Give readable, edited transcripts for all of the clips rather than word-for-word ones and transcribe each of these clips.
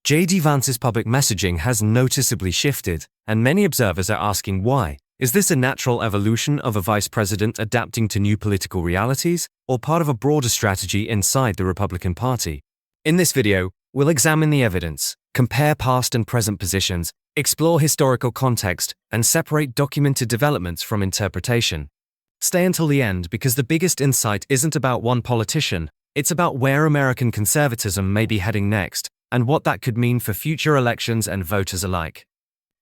J.D. Vance's public messaging has noticeably shifted, and many observers are asking why. Is this a natural evolution of a vice president adapting to new political realities, or part of a broader strategy inside the Republican Party? In this video, we'll examine the evidence, compare past and present positions, explore historical context, and separate documented developments from interpretation. Stay until the end because the biggest insight isn't about one politician, it's about where American conservatism may be heading next, and what that could mean for future elections and voters alike.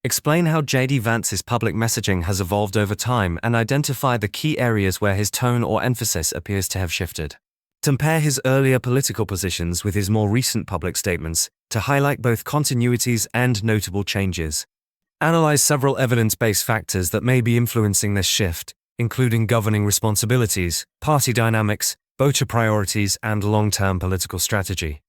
Explain how J.D. Vance's public messaging has evolved over time and identify the key areas where his tone or emphasis appears to have shifted. Compare his earlier political positions with his more recent public statements to highlight both continuities and notable changes. Analyze several evidence-based factors that may be influencing this shift, including governing responsibilities, party dynamics, voter priorities, and long-term political strategy.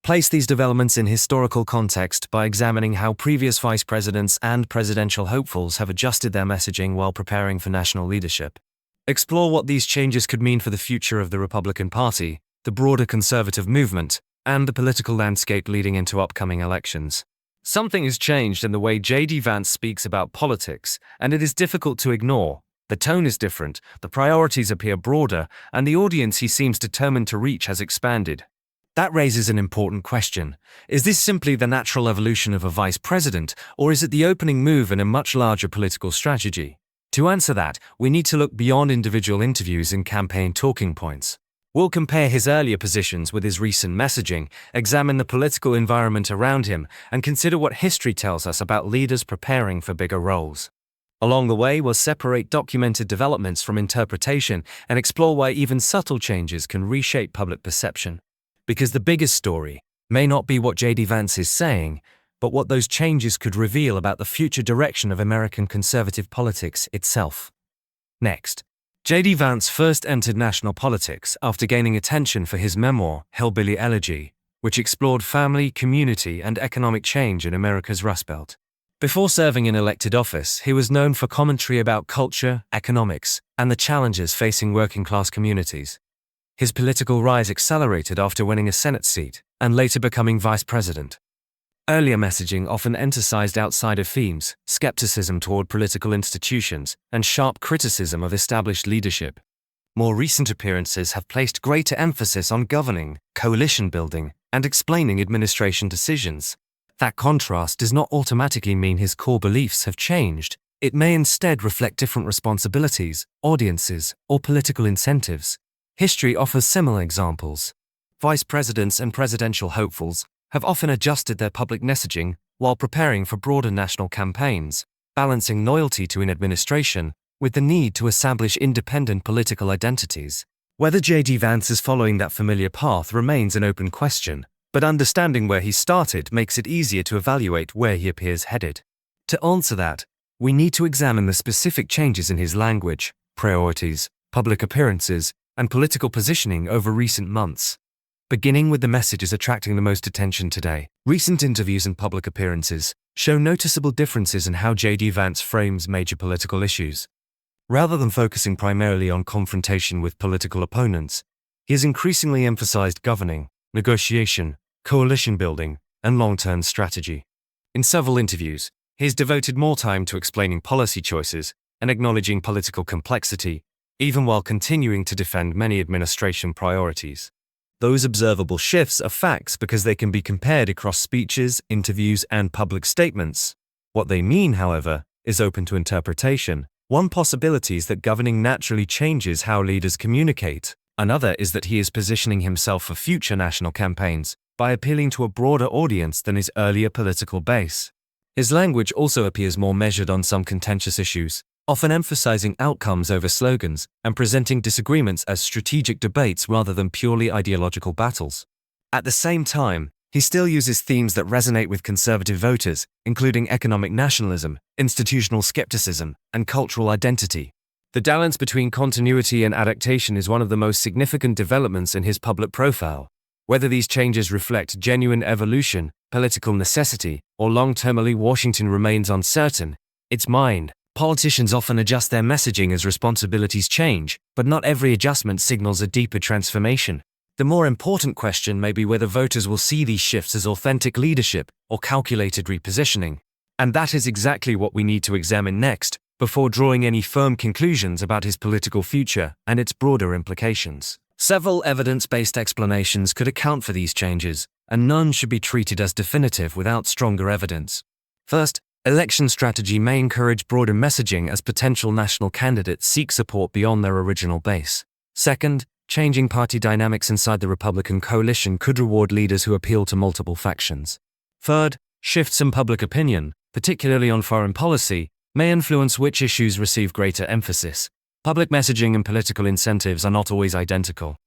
Place these developments in historical context by examining how previous vice presidents and presidential hopefuls have adjusted their messaging while preparing for national leadership. Explore what these changes could mean for the future of the Republican Party, the broader conservative movement, and the political landscape leading into upcoming elections. Something has changed in the way J.D. Vance speaks about politics, and it is difficult to ignore. The tone is different, the priorities appear broader, and the audience he seems determined to reach has expanded. That raises an important question. Is this simply the natural evolution of a vice president, or is it the opening move in a much larger political strategy? To answer that, we need to look beyond individual interviews and campaign talking points. We'll compare his earlier positions with his recent messaging, examine the political environment around him, and consider what history tells us about leaders preparing for bigger roles. Along the way, we'll separate documented developments from interpretation and explore why even subtle changes can reshape public perception. Because the biggest story may not be what J.D. Vance is saying, but what those changes could reveal about the future direction of American conservative politics itself. Next, J.D. Vance first entered national politics after gaining attention for his memoir, Hillbilly Elegy, which explored family, community, and economic change in America's Rust Belt. Before serving in elected office, he was known for commentary about culture, economics, and the challenges facing working-class communities. His political rise accelerated after winning a Senate seat and later becoming vice president. Earlier messaging often emphasized outsider themes, skepticism toward political institutions, and sharp criticism of established leadership. More recent appearances have placed greater emphasis on governing, coalition building, and explaining administration decisions. That contrast does not automatically mean his core beliefs have changed. It may instead reflect different responsibilities, audiences, or political incentives. History offers similar examples. Vice presidents and presidential hopefuls have often adjusted their public messaging while preparing for broader national campaigns, balancing loyalty to an administration with the need to establish independent political identities. Whether J.D. Vance is following that familiar path remains an open question, but understanding where he started makes it easier to evaluate where he appears headed. To answer that, we need to examine the specific changes in his language, priorities, public appearances, and political positioning over recent months. Beginning with the messages attracting the most attention today, recent interviews and public appearances show noticeable differences in how J.D. Vance frames major political issues. Rather than focusing primarily on confrontation with political opponents, he has increasingly emphasized governing, negotiation, coalition building, and long-term strategy. In several interviews, he has devoted more time to explaining policy choices and acknowledging political complexity, even while continuing to defend many administration priorities. Those observable shifts are facts because they can be compared across speeches, interviews, and public statements. What they mean, however, is open to interpretation. One possibility is that governing naturally changes how leaders communicate. Another is that he is positioning himself for future national campaigns by appealing to a broader audience than his earlier political base. His language also appears more measured on some contentious issues, often emphasizing outcomes over slogans and presenting disagreements as strategic debates rather than purely ideological battles. At the same time, he still uses themes that resonate with conservative voters, including economic nationalism, institutional skepticism, and cultural identity. The balance between continuity and adaptation is one of the most significant developments in his public profile. Whether these changes reflect genuine evolution, political necessity, or long-termly Washington remains uncertain. It's mine. Politicians often adjust their messaging as responsibilities change, but not every adjustment signals a deeper transformation. The more important question may be whether voters will see these shifts as authentic leadership or calculated repositioning. And that is exactly what we need to examine next, before drawing any firm conclusions about his political future and its broader implications. Several evidence-based explanations could account for these changes, and none should be treated as definitive without stronger evidence. First, election strategy may encourage broader messaging as potential national candidates seek support beyond their original base. Second, changing party dynamics inside the Republican coalition could reward leaders who appeal to multiple factions. Third, shifts in public opinion, particularly on foreign policy, may influence which issues receive greater emphasis. Public messaging and political incentives are not always identical.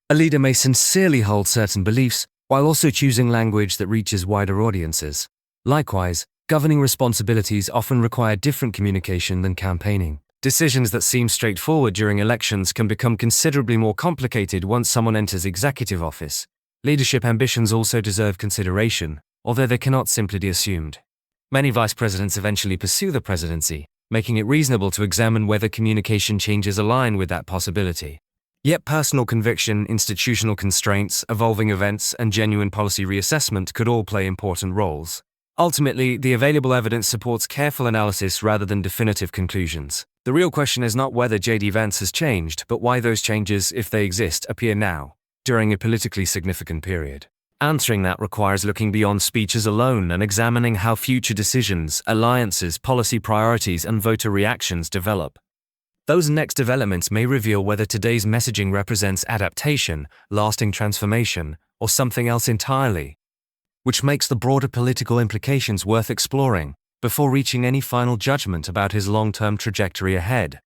A leader may sincerely hold certain beliefs while also choosing language that reaches wider audiences. Likewise, governing responsibilities often require different communication than campaigning. Decisions that seem straightforward during elections can become considerably more complicated once someone enters executive office. Leadership ambitions also deserve consideration, although they cannot simply be assumed. Many vice presidents eventually pursue the presidency, making it reasonable to examine whether communication changes align with that possibility. Yet personal conviction, institutional constraints, evolving events, and genuine policy reassessment could all play important roles. Ultimately, the available evidence supports careful analysis rather than definitive conclusions. The real question is not whether J.D. Vance has changed, but why those changes, if they exist, appear now, during a politically significant period. Answering that requires looking beyond speeches alone and examining how future decisions, alliances, policy priorities, and voter reactions develop. Those next developments may reveal whether today's messaging represents adaptation, lasting transformation, or something else entirely, which makes the broader political implications worth exploring before reaching any final judgment about his long-term trajectory ahead.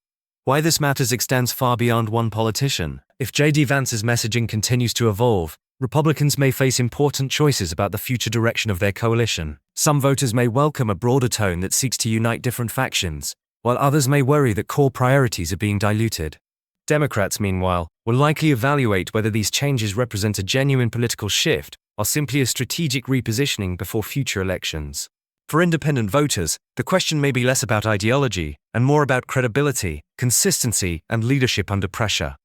Why this matters extends far beyond one politician. If J.D. Vance's messaging continues to evolve, Republicans may face important choices about the future direction of their coalition. Some voters may welcome a broader tone that seeks to unite different factions, while others may worry that core priorities are being diluted. Democrats, meanwhile, will likely evaluate whether these changes represent a genuine political shift or simply a strategic repositioning before future elections. For independent voters, the question may be less about ideology and more about credibility, consistency, and leadership under pressure.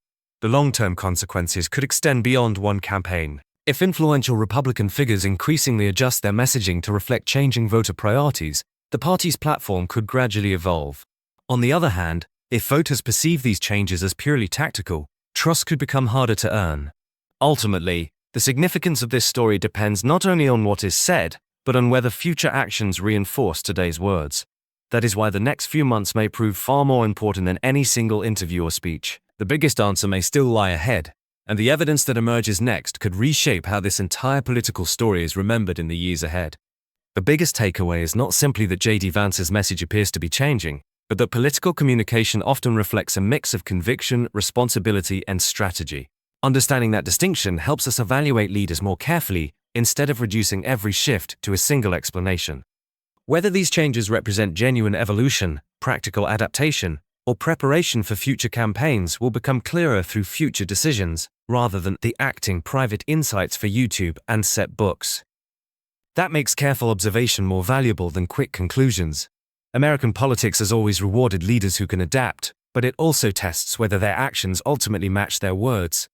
The long-term consequences could extend beyond one campaign. If influential Republican figures increasingly adjust their messaging to reflect changing voter priorities, the party's platform could gradually evolve. On the other hand, if voters perceive these changes as purely tactical, trust could become harder to earn. Ultimately, the significance of this story depends not only on what is said, but on whether future actions reinforce today's words. That is why the next few months may prove far more important than any single interview or speech. The biggest answer may still lie ahead, and the evidence that emerges next could reshape how this entire political story is remembered in the years ahead. The biggest takeaway is not simply that J.D. Vance's message appears to be changing, but that political communication often reflects a mix of conviction, responsibility, and strategy. Understanding that distinction helps us evaluate leaders more carefully instead of reducing every shift to a single explanation. Whether these changes represent genuine evolution, practical adaptation, or preparation for future campaigns will become clearer through future decisions, rather than the acting private insights for YouTube and set books. That makes careful observation more valuable than quick conclusions. American politics has always rewarded leaders who can adapt, but it also tests whether their actions ultimately match their words.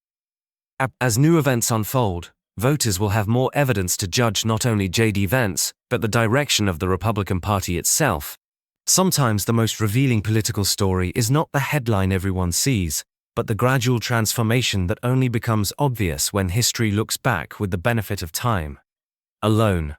As new events unfold, voters will have more evidence to judge not only J.D. Vance, but the direction of the Republican Party itself. Sometimes the most revealing political story is not the headline everyone sees, but the gradual transformation that only becomes obvious when history looks back with the benefit of time. Alone,